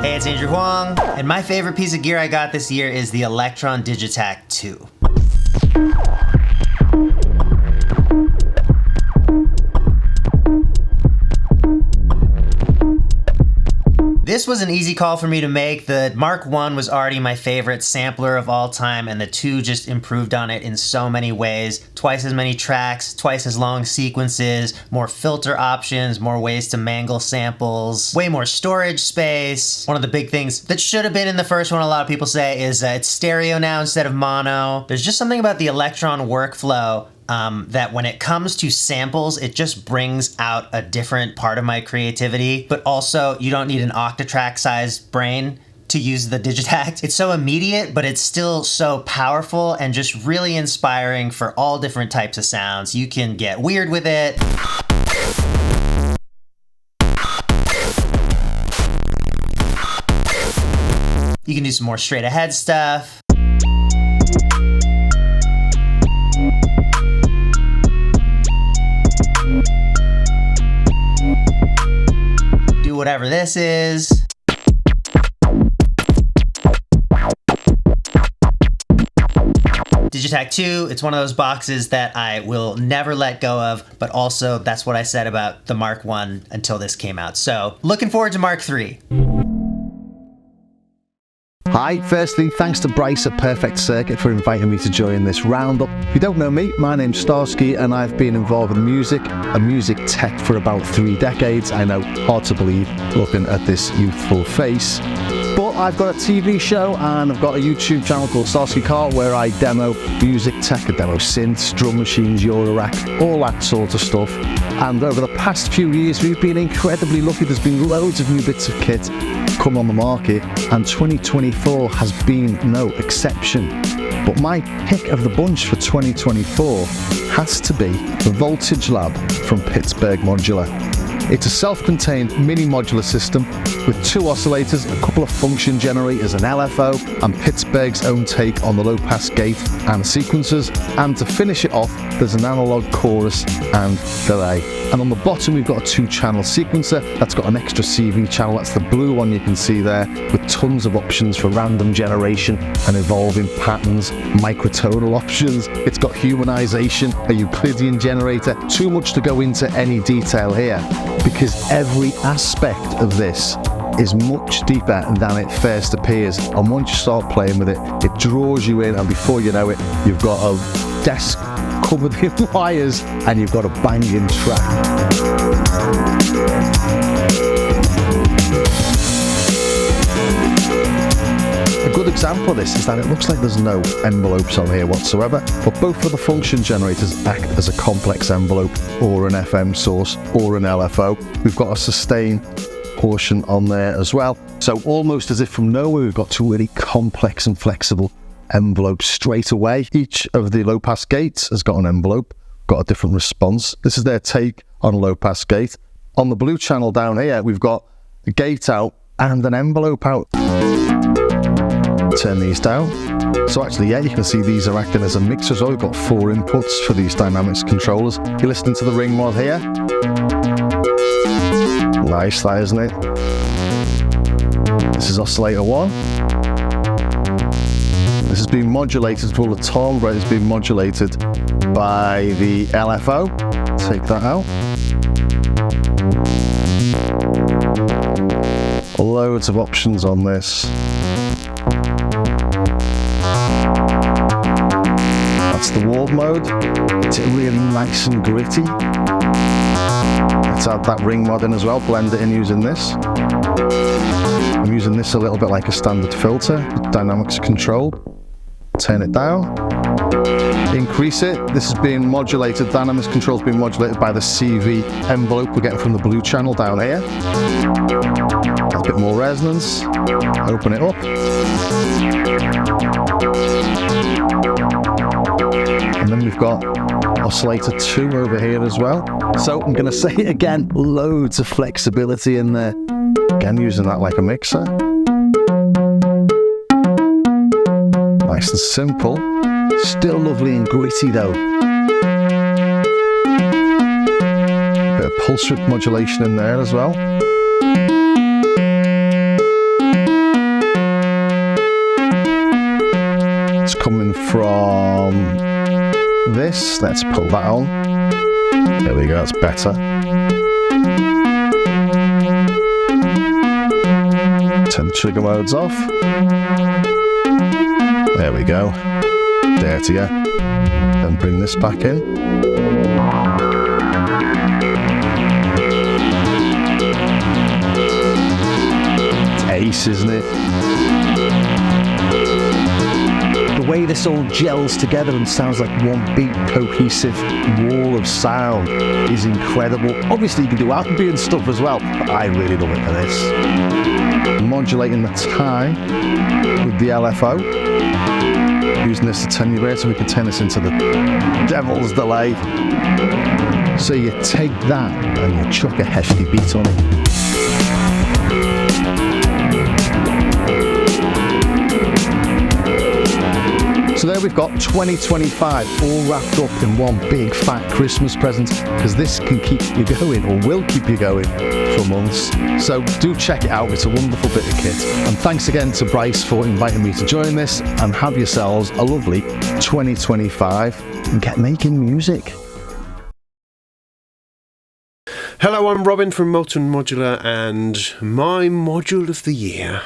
Hey, it's Andrew Huang, and my favorite piece of gear I got this year is the Elektron Digitakt 2. This was an easy call for me to make. The Mark 1 was already my favorite sampler of all time, and the 2 just improved on it in so many ways. Twice as many tracks, twice as long sequences, more filter options, more ways to mangle samples, way more storage space. One of the big things that should have been in the first one, a lot of people say, is it's stereo now instead of mono. There's just something about the Elektron workflow that when it comes to samples, it just brings out a different part of my creativity, but also you don't need an octatrack sized brain to use the Digitakt. It's so immediate, but it's still so powerful and just really inspiring for all different types of sounds. You can get weird with it. You can do some more straight ahead stuff. Whatever this is. Digitakt 2, it's one of those boxes that I will never let go of, but also that's what I said about the Mark 1 until this came out. So, looking forward to Mark 3. Hi, firstly, thanks to Bryce at Perfect Circuit for inviting me to join this roundup. If you don't know me, my name's Starsky and I've been involved with music and music tech for about 3 decades. I know, hard to believe looking at this youthful face. But I've got a TV show and I've got a YouTube channel called Starsky Carr where I demo music tech, I demo synths, drum machines, Eurorack, all that sort of stuff. And over the past few years we've been incredibly lucky. There's been loads of new bits of kit come on the market and 2024 has been no exception. But my pick of the bunch for 2024 has to be the Voltage Lab from Pittsburgh Modular. It's a self-contained mini modular system with 2 oscillators, a couple of function generators, an LFO, and Pittsburgh's own take on the low-pass gate and sequencers. And to finish it off, there's an analog chorus and delay. And on the bottom, we've got a 2-channel sequencer that's got an extra CV channel. That's the blue one you can see there, with tons of options for random generation and evolving patterns, microtonal options. It's got humanization, a Euclidean generator. Too much to go into any detail here, because every aspect of this is much deeper than it first appears, and once you start playing with it, it draws you in, and before you know it, you've got a desk covered in wires and you've got a banging track. A good example of this is that it looks like there's no envelopes on here whatsoever, but both of the function generators act as a complex envelope or an FM source or an LFO. We've got a sustain portion on there as well. So almost as if from nowhere, we've got 2 really complex and flexible envelopes straight away. Each of the low pass gates has got an envelope, got a different response. This is their take on a low pass gate. On the blue channel down here, we've got a gate out and an envelope out. Turn these down. So actually, yeah, you can see these are acting as a mixer as well. We've got 4 inputs for these dynamics controllers. You're listening to the ring mod here. Nice, that, isn't it? This is oscillator 1. This has been modulated, all the timbre has been modulated by the LFO. Take that out. Loads of options on this. That's the warp mode. It's really nice and gritty. Let's add that ring mod in as well, blend it in using this. I'm using this a little bit like a standard filter, dynamics control. Turn it down, increase it. This is being modulated, dynamics control is being modulated by the CV envelope we're getting from the blue channel down here. A bit more resonance, open it up. And then we've got oscillator 2 over here as well. So I'm going to say it again, loads of flexibility in there. Again, using that like a mixer. Nice and simple. Still lovely and gritty though. Bit of pulse width modulation in there as well. from this. Let's pull that on. There we go, that's better. Turn the trigger modes off. There we go. Dirtier. Then bring this back in. It's ace, isn't it? The way this all gels together and sounds like one big cohesive wall of sound is incredible. Obviously you can do ambient stuff as well, but I really love it for this. Modulating the time with the LFO. Using this attenuator, so we can turn this into the devil's delay. So you take that and you chuck a hefty beat on it. So there we've got 2025 all wrapped up in one big fat Christmas present, because this can keep you going, or will keep you going, for months. So do check it out, it's a wonderful bit of kit. And thanks again to Bryce for inviting me to join this, and have yourselves a lovely 2025 and get making music. Hello, I'm Robin from Molten Modular, and my module of the year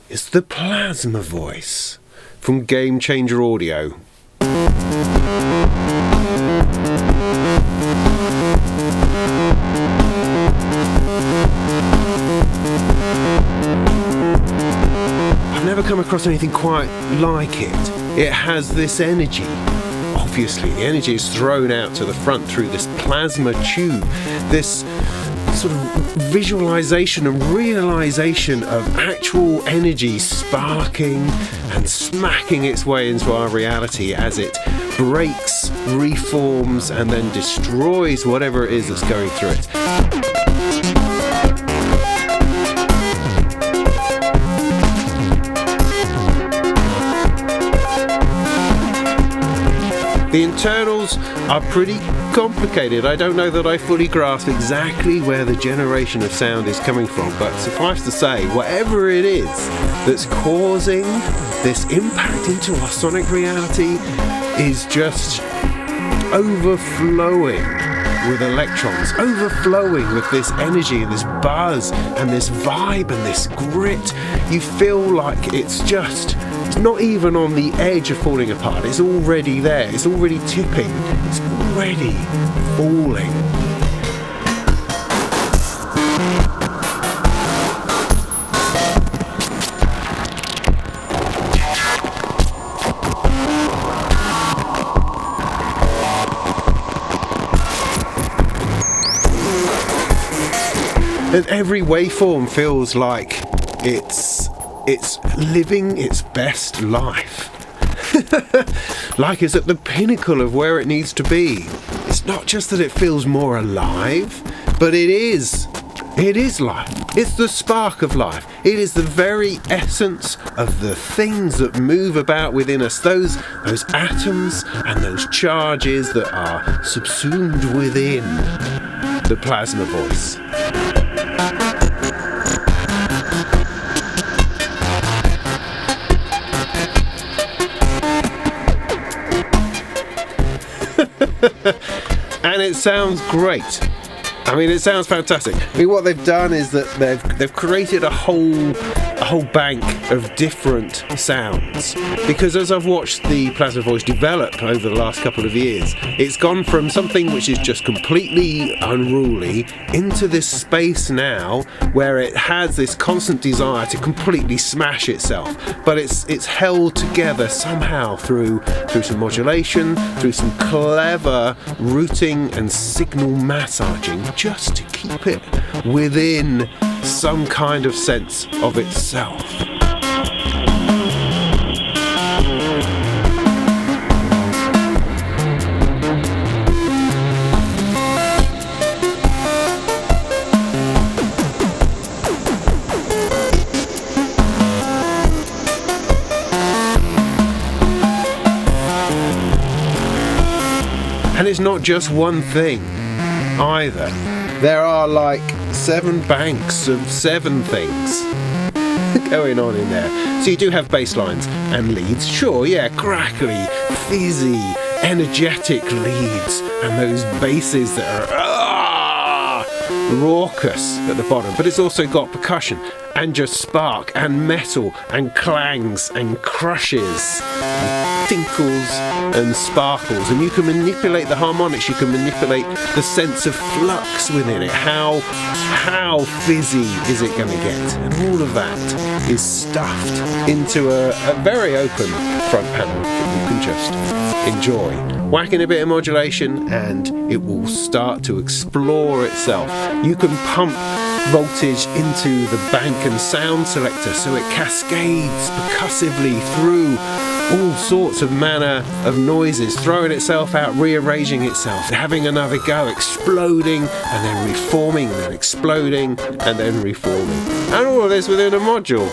is the Plasma Voice from Gamechanger Audio. I've never come across anything quite like it. It has this energy. Obviously, the energy is thrown out to the front through this plasma tube, this sort of visualization and realization of actual energy sparking and smacking its way into our reality as it breaks, reforms, and then destroys whatever it is that's going through it. The internals are pretty complicated. I don't know that I fully grasp exactly where the generation of sound is coming from, but suffice to say, whatever it is that's causing this impact into our sonic reality is just overflowing with electrons, overflowing with this energy and this buzz and this vibe and this grit. You feel like it's not even on the edge of falling apart. It's already there. It's already tipping. It's already falling. And every waveform feels like it's living its best life. Like it's at the pinnacle of where it needs to be. It's not just that it feels more alive, but it is life. It's the spark of life. It is the very essence of the things that move about within us, those atoms and those charges that are subsumed within the plasma voice. And it sounds great. I mean, it sounds fantastic. I mean, what they've done is that they've created a whole bank of different sounds. Because as I've watched the Plasma Voice develop over the last couple of years, it's gone from something which is just completely unruly into this space now where it has this constant desire to completely smash itself. But it's held together somehow through some modulation, through some clever routing and signal massaging, just to keep it within some kind of sense of itself. And it's not just one thing either. There are like 7 banks of 7 things. going on in there. So you do have bass lines and leads, sure, yeah, crackly, fizzy, energetic leads, and those basses that are raucous at the bottom. But it's also got percussion and just spark and metal and clangs and crushes and tinkles and sparkles, and you can manipulate the harmonics, you can manipulate the sense of flux within it. How fizzy is it going to get? And all of that is stuffed into a very open front panel that you can just enjoy. Whack in a bit of modulation and it will start to explore itself. You can pump voltage into the bank and sound selector so it cascades percussively through all sorts of manner of noises, throwing itself out, rearranging itself, having another go, exploding and then reforming and then exploding and then reforming, and all of this within a module.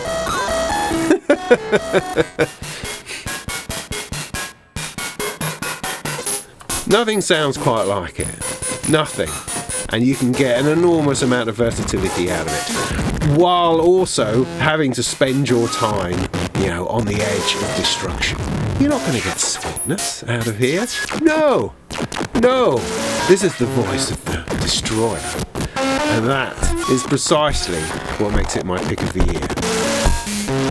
Nothing sounds quite like it. Nothing. And you can get an enormous amount of versatility out of it, while also having to spend your time, on the edge of destruction. You're not going to get sweetness out of here. No. This is the voice of the destroyer. And that is precisely what makes it my pick of the year.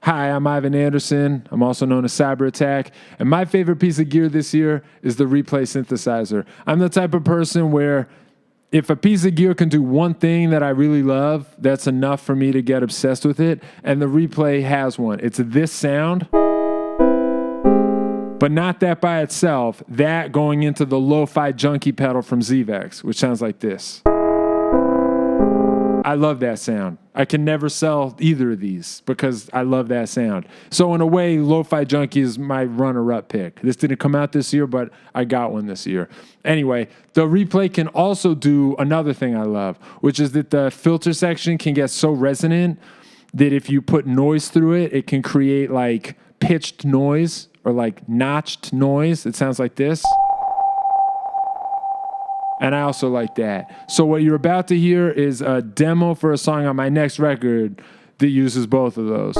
Hi, I'm Ivan Anderson. I'm also known as Cyberattack. And my favorite piece of gear this year is the Replay synthesizer. I'm the type of person where if a piece of gear can do one thing that I really love, that's enough for me to get obsessed with it. And the Replay has one. It's this sound, but not that by itself. That going into the lo-fi junkie pedal from Zvex, which sounds like this. I love that sound. I can never sell either of these because I love that sound. So in a way, Lo-Fi Junkie is my runner-up pick. This didn't come out this year, but I got one this year. Anyway, the Replay can also do another thing I love, which is that the filter section can get so resonant that if you put noise through it, it can create like pitched noise or like notched noise. It sounds like this. And I also like that. So what you're about to hear is a demo for a song on my next record that uses both of those.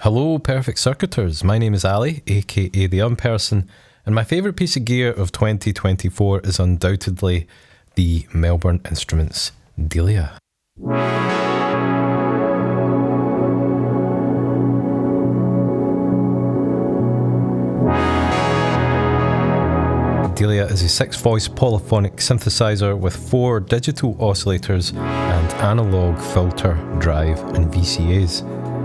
Hello Perfect Circuiters, my name is Ali, aka the Unperson, and my favourite piece of gear of 2024 is undoubtedly the Melbourne Instruments Delia. Delia is a 6-voice polyphonic synthesizer with 4 digital oscillators and analogue filter, drive and VCAs.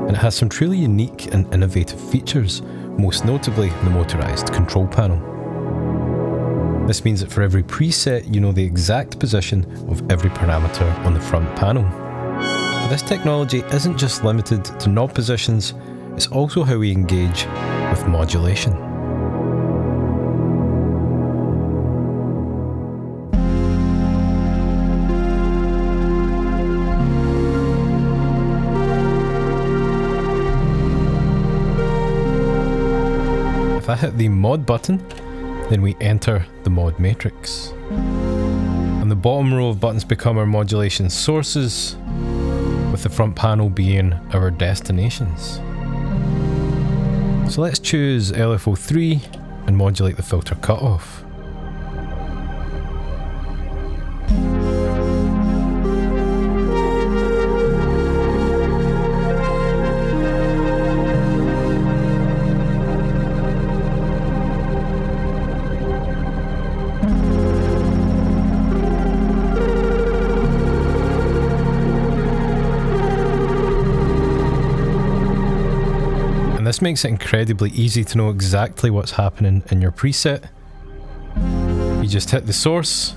And it has some truly unique and innovative features, most notably the motorised control panel. This means that for every preset you know the exact position of every parameter on the front panel. But this technology isn't just limited to knob positions, it's also how we engage with modulation. If I hit the mod button, then we enter the mod matrix. And the bottom row of buttons become our modulation sources, with with the front panel being our destinations. So let's choose LFO3 and modulate the filter cutoff. This makes it incredibly easy to know exactly what's happening in your preset. You just hit the source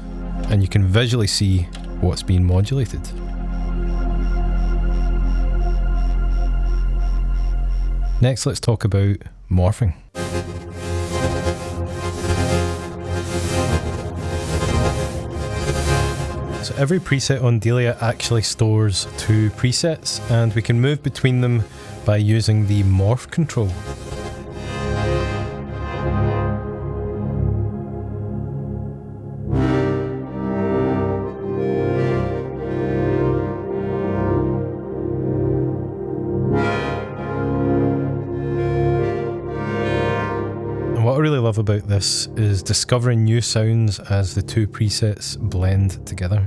and you can visually see what's being modulated. Next, let's talk about morphing. So every preset on Delia actually stores 2 presets, and we can move between them by using the morph control. And what I really love about this is discovering new sounds as the 2 presets blend together.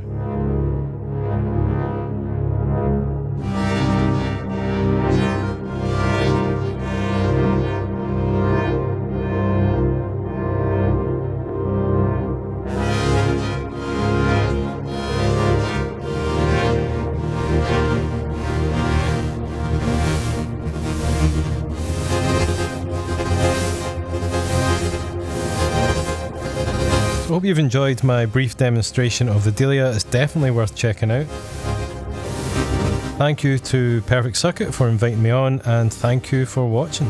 I hope you've enjoyed my brief demonstration of the Delia. It's definitely worth checking out. Thank you to Perfect Circuit for inviting me on, and thank you for watching.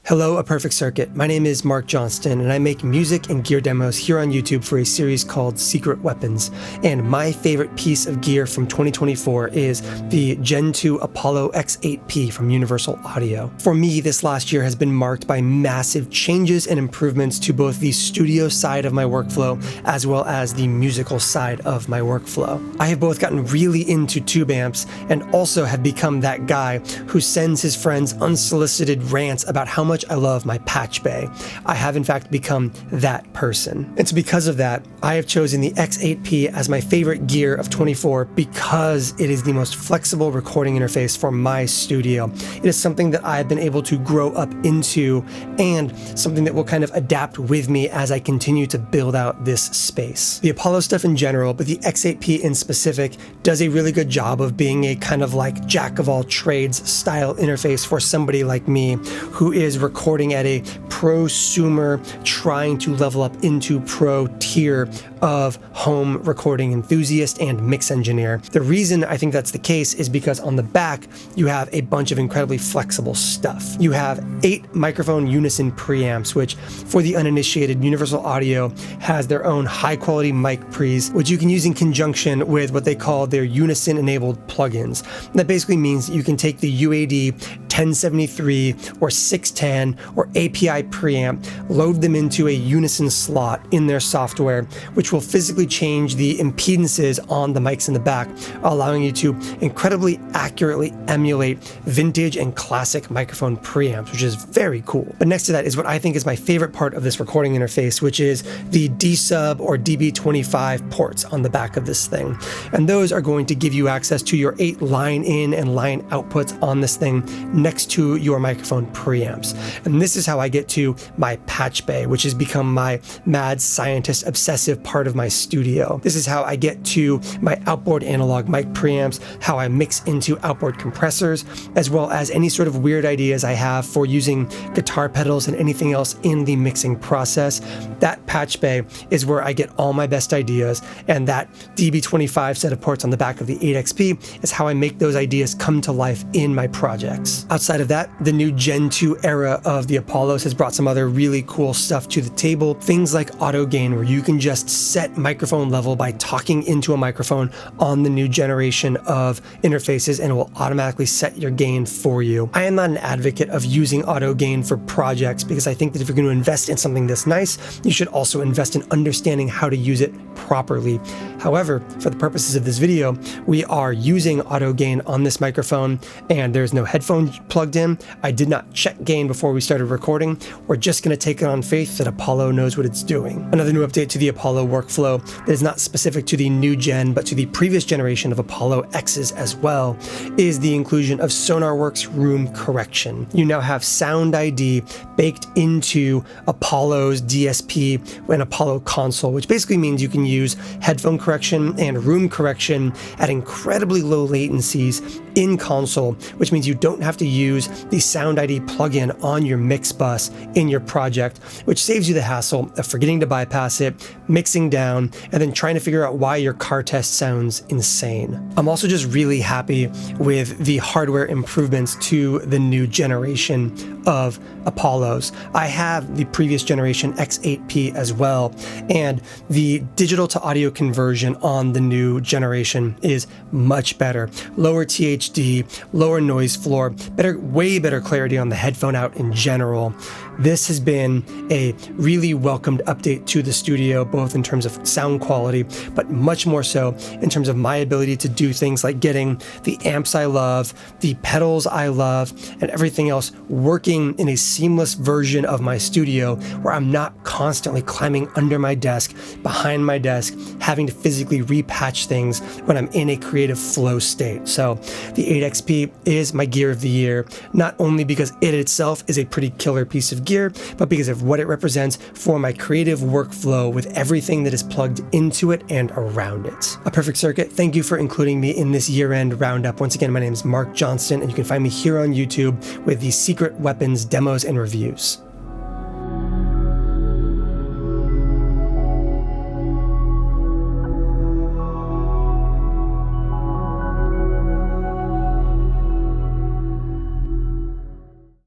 Hello, A Perfect Circuit. My name is Mark Johnston, and I make music and gear demos here on YouTube for a series called Secret Weapons. And my favorite piece of gear from 2024 is the Gen 2 Apollo X8P from Universal Audio. For me, this last year has been marked by massive changes and improvements to both the studio side of my workflow as well as the musical side of my workflow. I have both gotten really into tube amps and also have become that guy who sends his friends unsolicited rants about how much I love my patch bay. I have in fact become that person. And so because of that, I have chosen the X8P as my favorite gear of 24 because it is the most flexible recording interface for my studio. It is something that I've been able to grow up into and something that will kind of adapt with me as I continue to build out this space. The Apollo stuff in general, but the X8P in specific, does a really good job of being a kind of like jack of all trades style interface for somebody like me who is recording at a prosumer trying to level up into pro tier of home recording enthusiast and mix engineer. The reason I think that's the case is because on the back you have a bunch of incredibly flexible stuff. You have 8 microphone unison preamps, which for the uninitiated, Universal Audio has their own high quality mic pre's, which you can use in conjunction with what they call their unison enabled plugins. That basically means you can take the UAD 1073 or 610 or API preamp, load them into a unison slot in their software, which will physically change the impedances on the mics in the back, allowing you to incredibly accurately emulate vintage and classic microphone preamps, which is very cool. But next to that is what I think is my favorite part of this recording interface, which is the D-Sub or DB25 ports on the back of this thing. And those are going to give you access to your 8 line in and line outputs on this thing next to your microphone preamps. And this is how I get to my patch bay, which has become my mad scientist obsessive part of my studio. This is how I get to my outboard analog mic preamps, how I mix into outboard compressors, as well as any sort of weird ideas I have for using guitar pedals and anything else in the mixing process. That patch bay is where I get all my best ideas, and that DB25 set of ports on the back of the 8XP is how I make those ideas come to life in my projects. Outside of that, the new Gen 2 era of the Apollos has brought some other really cool stuff to the table. Things like auto gain, where you can just set microphone level by talking into a microphone on the new generation of interfaces, and it will automatically set your gain for you. I am not an advocate of using auto gain for projects because I think that if you're going to invest in something this nice, you should also invest in understanding how to use it properly. However, for the purposes of this video, we are using auto gain on this microphone and there's no headphone plugged in. I did not check gain before we started recording. We're just going to take it on faith that Apollo knows what it's doing. Another new update to the Apollo workflow that is not specific to the new gen, but to the previous generation of Apollo X's as well, is the inclusion of SonarWorks room correction. You now have Sound ID baked into Apollo's DSP and Apollo console, which basically means you can use headphone correction and room correction at incredibly low latencies in console, which means you don't have to use the Sound ID plugin on your mix bus in your project, which saves you the hassle of forgetting to bypass it, mixing down, and then trying to figure out why your Carr test sounds insane. I'm also just really happy with the hardware improvements to the new generation of Apollos. I have the previous generation X8P as well, and the digital to audio conversion on the new generation is much better. Lower THD, lower noise floor, way better clarity on the headphone out in general. This has been a really welcomed update to the studio, both in terms of sound quality, but much more so in terms of my ability to do things like getting the amps I love, the pedals I love, and everything else working in a seamless version of my studio where I'm not constantly climbing under my desk, behind my desk, having to physically repatch things when I'm in a creative flow state. So the 8XP is my gear of the year, not only because it itself is a pretty killer piece of gear, but because of what it represents for my creative workflow with everything that is plugged into it and around it. A Perfect Circuit, thank you for including me in this year-end roundup. Once again, my name is Mark Johnston, and you can find me here on YouTube with the secret weapons demos and reviews.